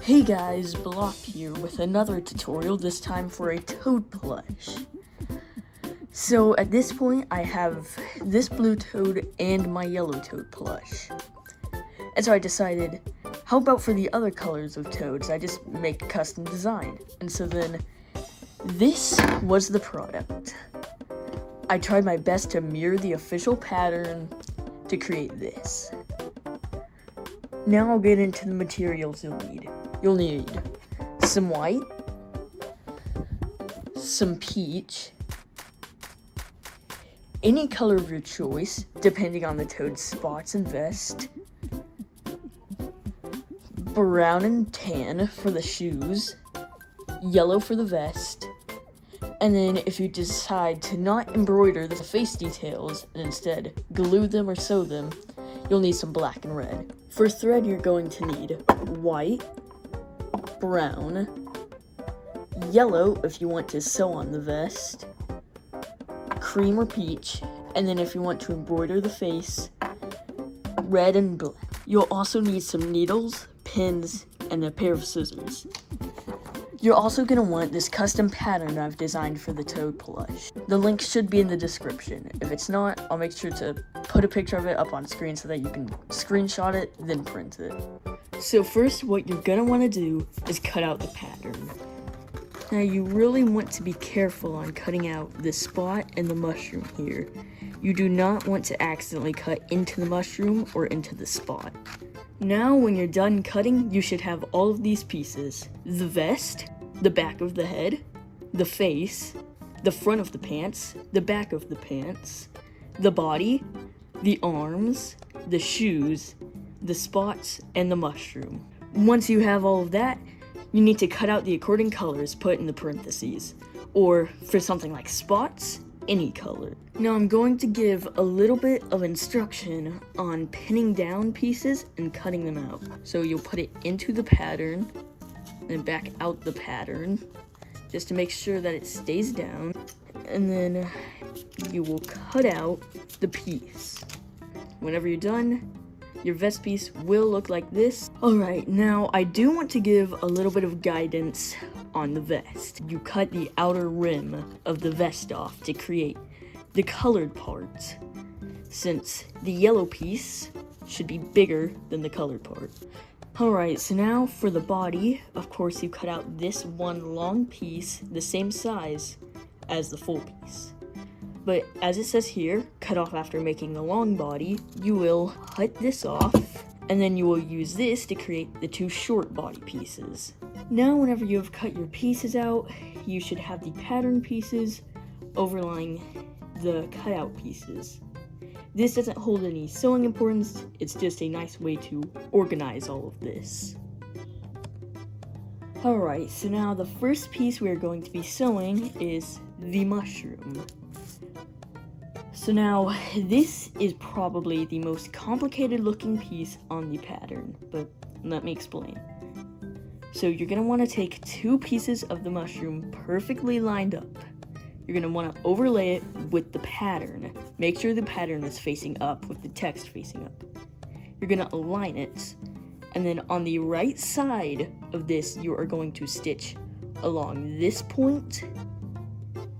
Hey guys, Block here with another tutorial, this time for a Toad plush. So at this point, I have this blue Toad and my yellow Toad plush. And so I decided, how about for the other colors of Toads, I just make a custom design. And so then, this was the product. I tried my best to mirror the official pattern to create this. Now I'll get into the materials you'll need. You'll need some white, some peach, any color of your choice, depending on the Toad's spots and vest, brown and tan for the shoes, yellow for the vest, and then if you decide to not embroider the face details and instead glue them or sew them, you'll need some black and red. For thread, you're going to need white, brown, yellow if you want to sew on the vest, cream or peach, and then if you want to embroider the face, red and black. You'll also need some needles, pins, and a pair of scissors. You're also going to want this custom pattern I've designed for the Toad plush. The link should be in the description. If it's not, I'll make sure to put a picture of it up on screen so that you can screenshot it, then print it. So first, what you're going to want to do is cut out the pattern. Now you really want to be careful on cutting out this spot and the mushroom here. You do not want to accidentally cut into the mushroom or into the spot. Now when you're done cutting, you should have all of these pieces. The vest, the back of the head, the face, the front of the pants, the back of the pants, the body, the arms, the shoes, the spots, and the mushroom. Once you have all of that, you need to cut out the according colors put in the parentheses, or for something like spots, any color. Now I'm going to give a little bit of instruction on pinning down pieces and cutting them out. So you'll put it into the pattern, and back out the pattern, just to make sure that it stays down, and then you will cut out the piece. Whenever you're done, your vest piece will look like this. Alright, now I do want to give a little bit of guidance on the vest. You cut the outer rim of the vest off to create the colored parts, since the yellow piece should be bigger than the colored part. Alright, so now for the body, of course you cut out this one long piece, the same size as the full piece. But as it says here, cut off after making the long body, you will cut this off, and then you will use this to create the two short body pieces. Now whenever you have cut your pieces out, you should have the pattern pieces overlying the cutout pieces. This doesn't hold any sewing importance, it's just a nice way to organize all of this. Alright, so now the first piece we're going to be sewing is the mushroom. So now, this is probably the most complicated looking piece on the pattern, but let me explain. So you're going to want to take two pieces of the mushroom perfectly lined up. You're going to want to overlay it with the pattern. Make sure the pattern is facing up with the text facing up. You're going to align it, and then on the right side of this, you are going to stitch along this point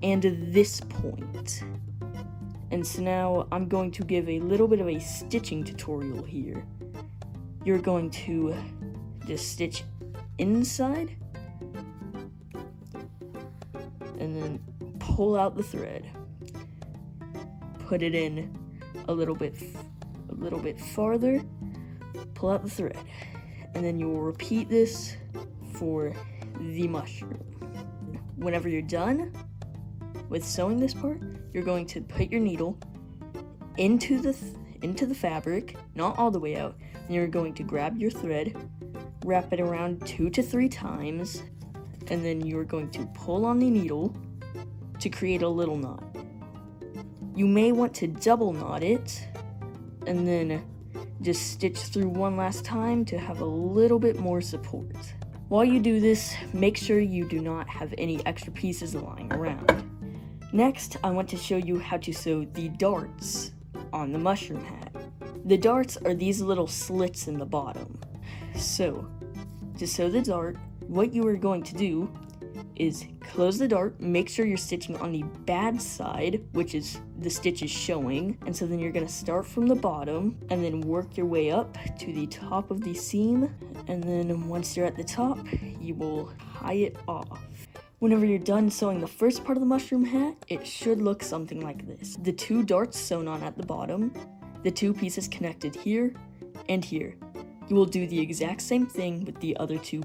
and this point. And so now I'm going to give a little bit of a stitching tutorial here. You're going to just stitch inside and then pull out the thread. Put it in a little bit farther, pull out the thread, and then you will repeat this for the mushroom. Whenever you're done with sewing this part, you're going to put your needle into the fabric, not all the way out, and you're going to grab your thread, wrap it around 2 to 3 times, and then you're going to pull on the needle to create a little knot. You may want to double knot it, and then just stitch through one last time to have a little bit more support. While you do this, make sure you do not have any extra pieces lying around. Next, I want to show you how to sew the darts on the mushroom hat. The darts are these little slits in the bottom. So, To sew the dart, what you are going to do is close the dart, make sure you're stitching on the bad side, which is the stitches showing, and so then you're going to start from the bottom and then work your way up to the top of the seam, and then once you're at the top, you will tie it off. Whenever you're done sewing the first part of the mushroom hat, it should look something like this. The 2 darts sewn on at the bottom, the 2 pieces connected here and here. You will do the exact same thing with the other 2.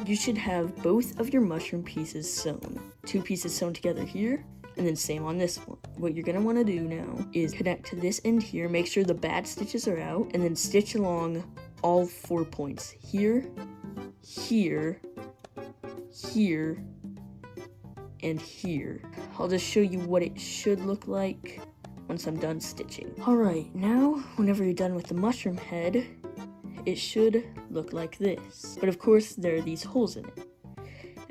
You should have both of your mushroom pieces sewn. 2 pieces sewn together here, and then same on this one. What you're gonna wanna do now is connect to this end here, make sure the bad stitches are out, and then stitch along all 4 points. Here, here, here, and here. I'll just show you what it should look like once I'm done stitching. Alright, now, whenever you're done with the mushroom head, it should look like this. But of course, there are these holes in it.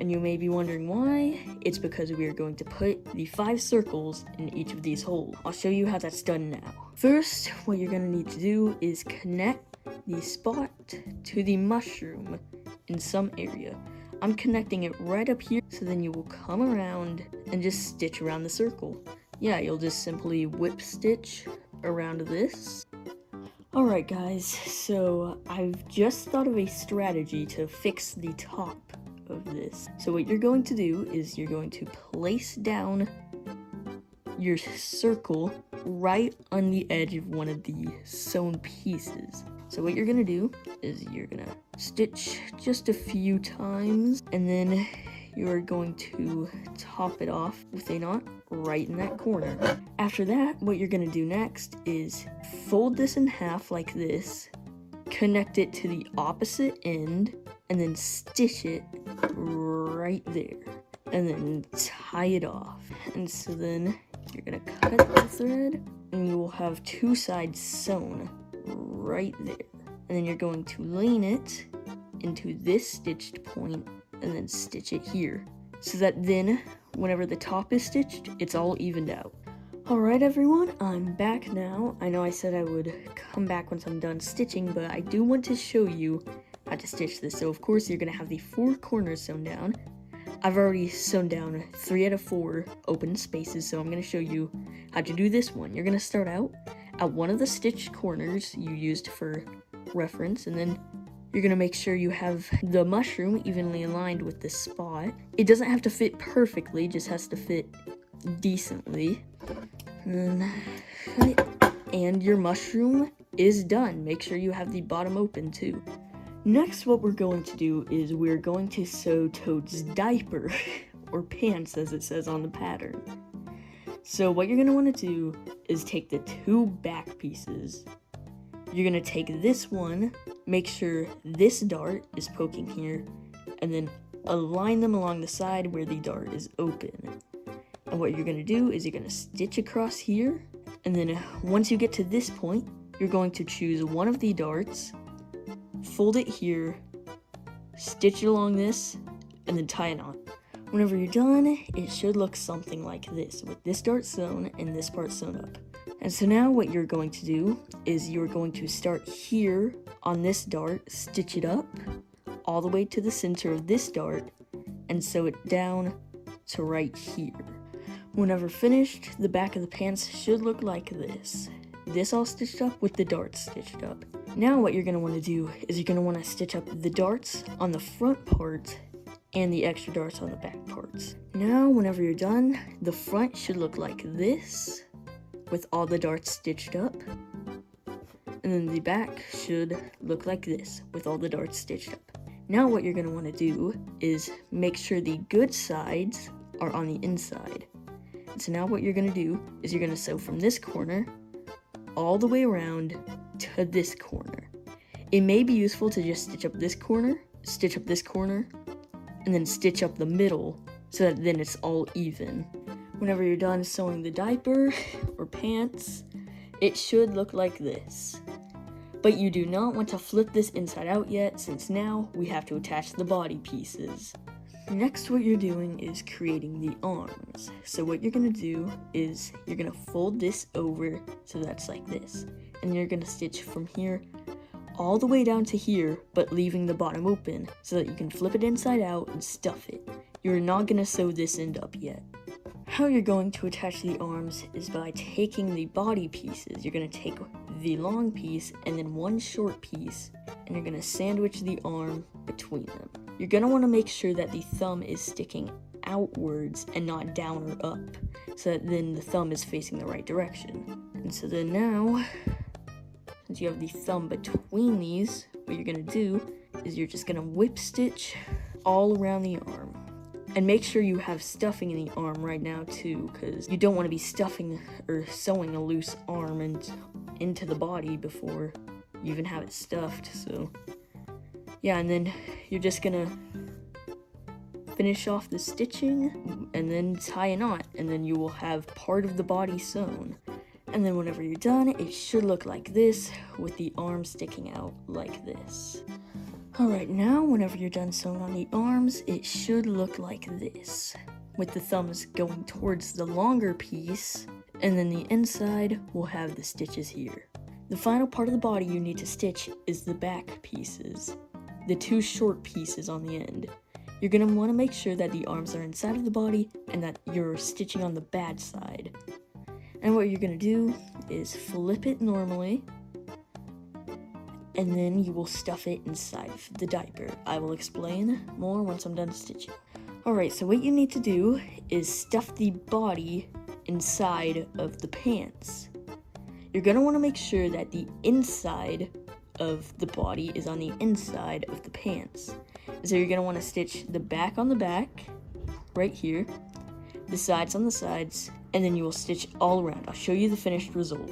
And you may be wondering why. It's because we are going to put the 5 circles in each of these holes. I'll show you how that's done now. First, what you're gonna need to do is connect the spot to the mushroom in some area. I'm connecting it right up here, so then you will come around and just stitch around the circle. Yeah, you'll just simply whip stitch around this. Alright guys, so I've just thought of a strategy to fix the top of this. So what you're going to do is you're going to place down your circle right on the edge of one of the sewn pieces. So what you're gonna do is you're gonna stitch just a few times, and then you're going to top it off with a knot right in that corner. After that, what you're gonna do next is fold this in half like this, connect it to the opposite end, and then stitch it right there, and then tie it off. And so then you're gonna cut the thread, and you will have 2 sides sewn right there. And then you're going to lean it into this stitched point, and then stitch it here, so that then whenever the top is stitched, it's all evened out. Alright everyone, I'm back now. I know I said I would come back once I'm done stitching, but I do want to show you how to stitch this. So of course you're going to have the 4 corners sewn down. I've already sewn down 3 out of 4 open spaces, so I'm going to show you how to do this one. You're going to start out at one of the stitched corners you used for reference, and then you're going to make sure you have the mushroom evenly aligned with the spot. It doesn't have to fit perfectly, just has to fit decently. And your mushroom is done. Make sure you have the bottom open too. Next, what we're going to do is we're going to sew Toad's diaper, or pants as it says on the pattern. So what you're going to want to do is take the 2 back pieces. You're going to take this one, make sure this dart is poking here, and then align them along the side where the dart is open. And what you're going to do is you're going to stitch across here, and then once you get to this point, you're going to choose one of the darts, fold it here, stitch it along this, and then tie a knot. Whenever you're done, it should look something like this, with this dart sewn and this part sewn up. And so now what you're going to do is you're going to start here on this dart, stitch it up all the way to the center of this dart, and sew it down to right here. Whenever finished, the back of the pants should look like this. This all stitched up with the darts stitched up. Now what you're going to want to do is you're going to want to stitch up the darts on the front part and the extra darts on the back parts. Now whenever you're done, the front should look like this, with all the darts stitched up, and then the back should look like this, with all the darts stitched up. Now what you're going to want to do is make sure the good sides are on the inside. And so now what you're going to do is you're going to sew from this corner all the way around to this corner. It may be useful to just stitch up this corner, and then stitch up the middle so that then it's all even. Whenever you're done sewing the diaper or pants, it should look like this. But you do not want to flip this inside out yet, since now we have to attach the body pieces. Next, what you're doing is creating the arms. So what you're going to do is you're going to fold this over so that's like this. And you're going to stitch from here all the way down to here, but leaving the bottom open so that you can flip it inside out and stuff it. You're not gonna sew this end up yet. How you're going to attach the arms is by taking the body pieces. You're gonna take the long piece and then one short piece, and you're gonna sandwich the arm between them. You're gonna wanna make sure that the thumb is sticking outwards and not down or up, so that then the thumb is facing the right direction. And so then now, since you have the thumb between these, what you're gonna do is you're just gonna whip stitch all around the arm. And make sure you have stuffing in the arm right now too, because you don't want to be stuffing or sewing a loose arm into the body before you even have it stuffed. So yeah, and then you're just gonna finish off the stitching and then tie a knot, and then you will have part of the body sewn. And then whenever you're done, it should look like this, with the arm sticking out like this. Alright, now whenever you're done sewing on the arms, it should look like this, with the thumbs going towards the longer piece, and then the inside will have the stitches here. The final part of the body you need to stitch is the back pieces, the two short pieces on the end. You're going to want to make sure that the arms are inside of the body and that you're stitching on the bad side. And what you're going to do is flip it normally, and then you will stuff it inside the diaper. I will explain more once I'm done stitching. Alright, so what you need to do is stuff the body inside of the pants. You're going to want to make sure that the inside of the body is on the inside of the pants. So you're going to want to stitch the back on the back, right here, the sides on the sides, and then you will stitch all around. I'll show you the finished result.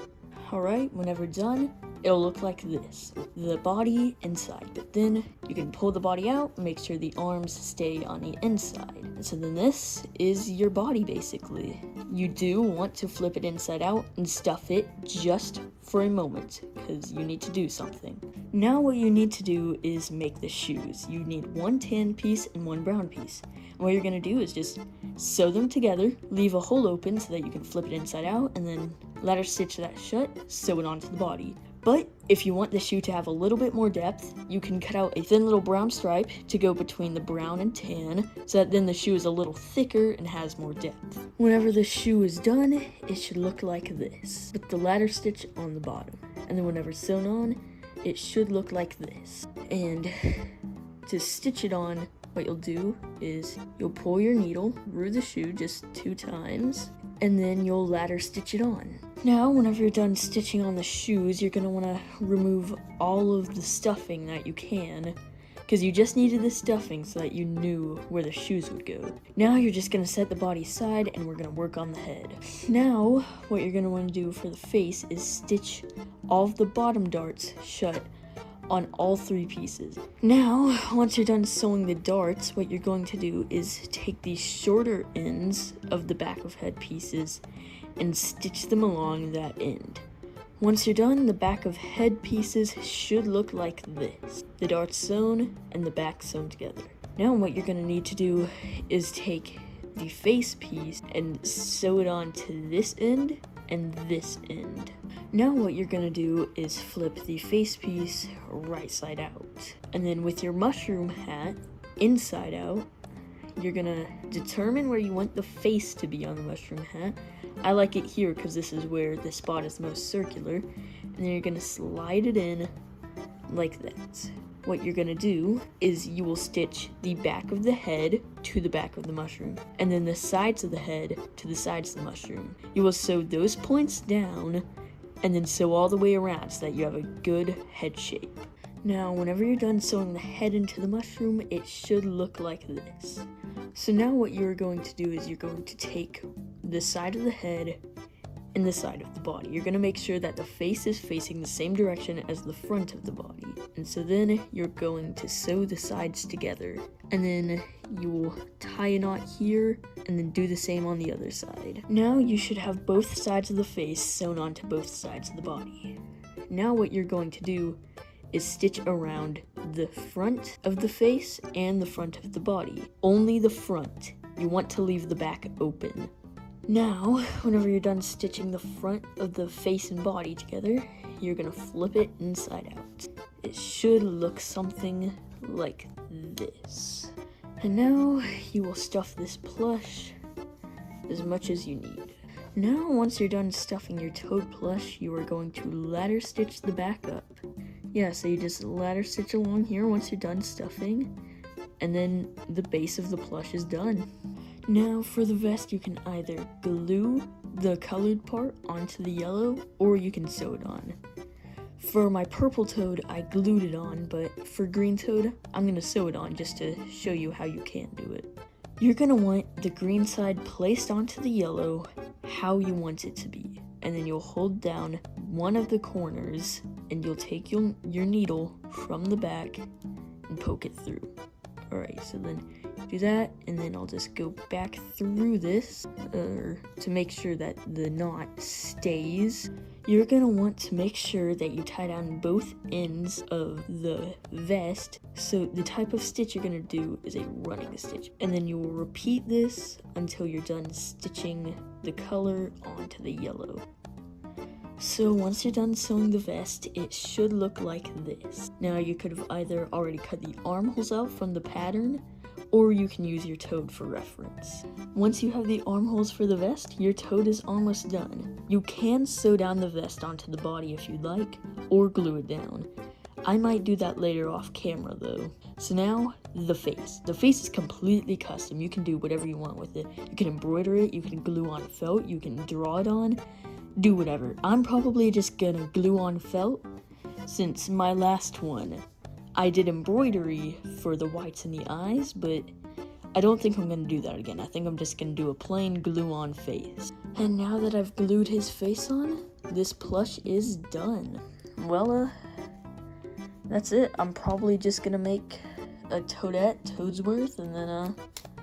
Alright, whenever done, it'll look like this, with the body inside, but then you can pull the body out and make sure the arms stay on the inside. And so then this is your body basically. You do want to flip it inside out and stuff it just for a moment, because you need to do something. Now what you need to do is make the shoes. You need one tan piece and one brown piece. And what you're going to do is just sew them together, leave a hole open so that you can flip it inside out, and then ladder stitch that shut, sew it onto the body. But if you want the shoe to have a little bit more depth, you can cut out a thin little brown stripe to go between the brown and tan, so that then the shoe is a little thicker and has more depth. Whenever the shoe is done, it should look like this, with the ladder stitch on the bottom. And then whenever sewn on, it should look like this. And to stitch it on, what you'll do is you'll pull your needle through the shoe just 2 times, and then you'll ladder stitch it on. Now, whenever you're done stitching on the shoes, you're going to want to remove all of the stuffing that you can, because you just needed the stuffing so that you knew where the shoes would go. Now you're just going to set the body aside, and we're going to work on the head. Now, what you're going to want to do for the face is stitch all of the bottom darts shut on all 3 pieces. Now, once you're done sewing the darts, what you're going to do is take these shorter ends of the back of head pieces and stitch them along that end. Once you're done, the back of head pieces should look like this. The darts sewn and the back sewn together. Now what you're going to need to do is take the face piece and sew it onto this end and this end. Now what you're going to do is flip the face piece right side out. And then with your mushroom hat inside out, you're going to determine where you want the face to be on the mushroom hat. I like it here because this is where the spot is most circular. And then you're going to slide it in like that. What you're going to do is you will stitch the back of the head to the back of the mushroom, and then the sides of the head to the sides of the mushroom. You will sew those points down and then sew all the way around so that you have a good head shape. Now, whenever you're done sewing the head into the mushroom, it should look like this. So now what you're going to do is you're going to take the side of the head and the side of the body. You're going to make sure that the face is facing the same direction as the front of the body. And so then you're going to sew the sides together. And then you will tie a knot here and then do the same on the other side. Now you should have both sides of the face sewn onto both sides of the body. Now what you're going to do is stitch around the front of the face and the front of the body. Only the front. You want to leave the back open. Now, whenever you're done stitching the front of the face and body together, you're gonna flip it inside out. It should look something like this. And now you will stuff this plush as much as you need. Now, once you're done stuffing your Toad plush, you are going to ladder stitch the back up. Yeah, so you just ladder stitch along here once you're done stuffing, and then the base of the plush is done. Now, for the vest, you can either glue the colored part onto the yellow, or you can sew it on. For my purple Toad, I glued it on, but for green Toad, I'm gonna sew it on just to show you how you can do it. You're gonna want the green side placed onto the yellow how you want it to be, and then you'll hold down one of the corners and you'll take your needle from the back and poke it through. Alright, so then do that, and then I'll just go back through this to make sure that the knot stays. You're gonna want to make sure that you tie down both ends of the vest. So the type of stitch you're gonna do is a running stitch, and then you will repeat this until you're done stitching the color onto the yellow. So once you're done sewing the vest, it should look like this. Now you could have either already cut the armholes out from the pattern, or you can use your Toad for reference. Once you have the armholes for the vest, your Toad is almost done. You can sew down the vest onto the body if you'd like, or glue it down. I might do that later off camera though. So now, the face. The face is completely custom. You can do whatever you want with it. You can embroider it, you can glue on felt, you can draw it on, do whatever. I'm probably just gonna glue on felt, since my last one, I did embroidery for the whites in the eyes, but I don't think I'm gonna do that again. I think I'm just gonna do a plain glue-on face. And now that I've glued his face on, this plush is done. Well, that's it. I'm probably just gonna make a Toadette, Toadsworth, and then a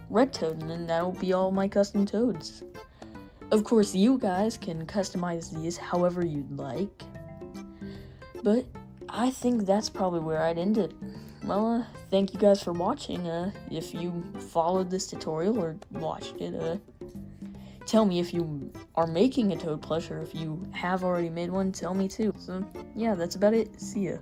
red Toad, and then that'll be all my custom Toads. Of course, you guys can customize these however you'd like, but I think that's probably where I'd end it. Well, thank you guys for watching. If you followed this tutorial or watched it, tell me if you are making a Toad plush, or if you have already made one, tell me too. So, yeah, that's about it. See ya.